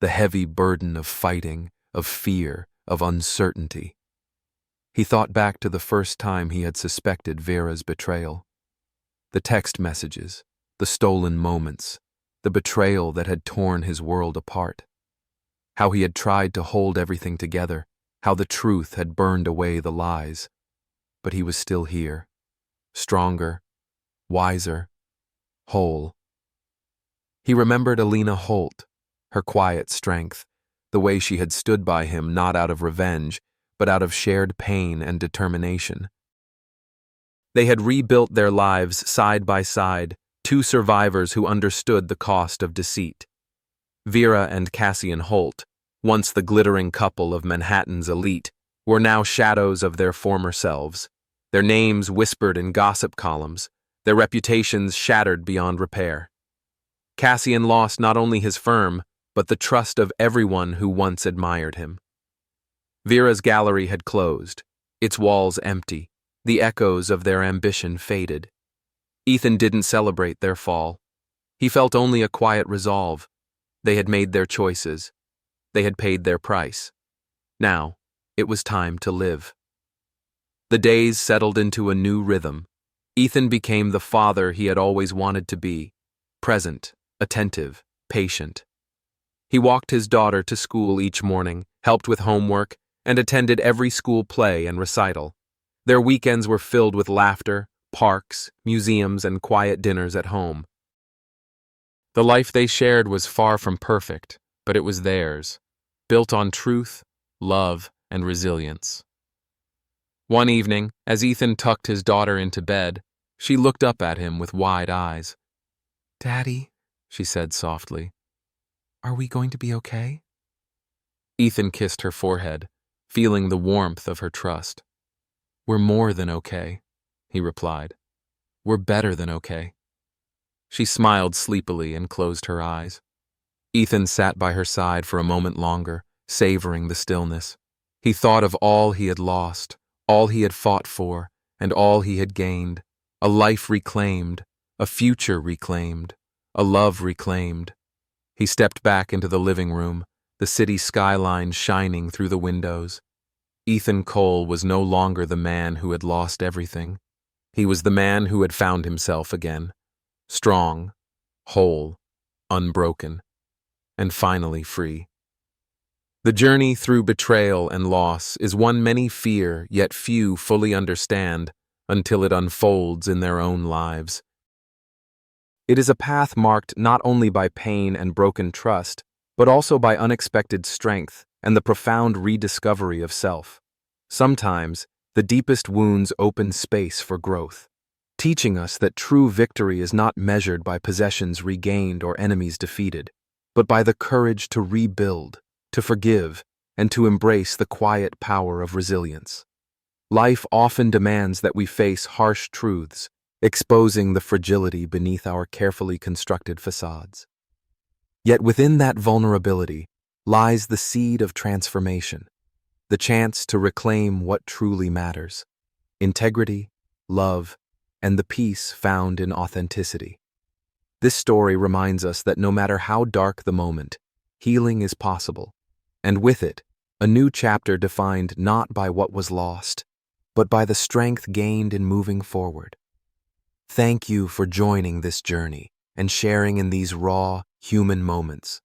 Speaker 1: the heavy burden of fighting, of fear, of uncertainty. He thought back to the first time he had suspected Vera's betrayal. The text messages, the stolen moments, the betrayal that had torn his world apart. How he had tried to hold everything together, how the truth had burned away the lies. But he was still here, stronger, wiser, whole. He remembered Alina Holt, her quiet strength, the way she had stood by him not out of revenge, but out of shared pain and determination. They had rebuilt their lives side by side, two survivors who understood the cost of deceit. Vera and Cassian Holt, once the glittering couple of Manhattan's elite, were now shadows of their former selves, their names whispered in gossip columns, their reputations shattered beyond repair. Cassian lost not only his firm, but the trust of everyone who once admired him. Vera's gallery had closed, its walls empty, the echoes of their ambition faded. Ethan didn't celebrate their fall. He felt only a quiet resolve. They had made their choices. They had paid their price. Now, it was time to live. The days settled into a new rhythm. Ethan became the father he had always wanted to be, present, attentive, patient. He walked his daughter to school each morning, helped with homework, and attended every school play and recital. Their weekends were filled with laughter, parks, museums, and quiet dinners at home. The life they shared was far from perfect, but it was theirs, built on truth, love, and resilience. One evening, as Ethan tucked his daughter into bed, she looked up at him with wide eyes. "Daddy," she said softly, "are we going to be okay?" Ethan kissed her forehead, feeling the warmth of her trust. "We're more than okay," he replied. "We're better than okay." She smiled sleepily and closed her eyes. Ethan sat by her side for a moment longer, savoring the stillness. He thought of all he had lost, all he had fought for, and all he had gained. A life reclaimed, a future reclaimed, a love reclaimed. He stepped back into the living room, the city skyline shining through the windows. Ethan Cole was no longer the man who had lost everything. He was the man who had found himself again, strong, whole, unbroken, and finally free. The journey through betrayal and loss is one many fear, yet few fully understand until it unfolds in their own lives. It is a path marked not only by pain and broken trust, but also by unexpected strength and the profound rediscovery of self. Sometimes, the deepest wounds open space for growth, teaching us that true victory is not measured by possessions regained or enemies defeated, but by the courage to rebuild, to forgive, and to embrace the quiet power of resilience. Life often demands that we face harsh truths, exposing the fragility beneath our carefully constructed facades. Yet within that vulnerability lies the seed of transformation, the chance to reclaim what truly matters: integrity, love, and the peace found in authenticity. This story reminds us that no matter how dark the moment, healing is possible, and with it, a new chapter defined not by what was lost, but by the strength gained in moving forward. Thank you for joining this journey and sharing in these raw, human moments.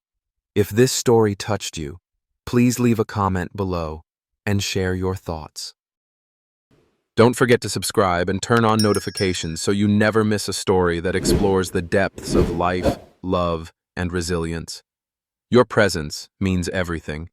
Speaker 1: If this story touched you, please leave a comment below and share your thoughts. Don't forget to subscribe and turn on notifications so you never miss a story that explores the depths of life, love, and resilience. Your presence means everything,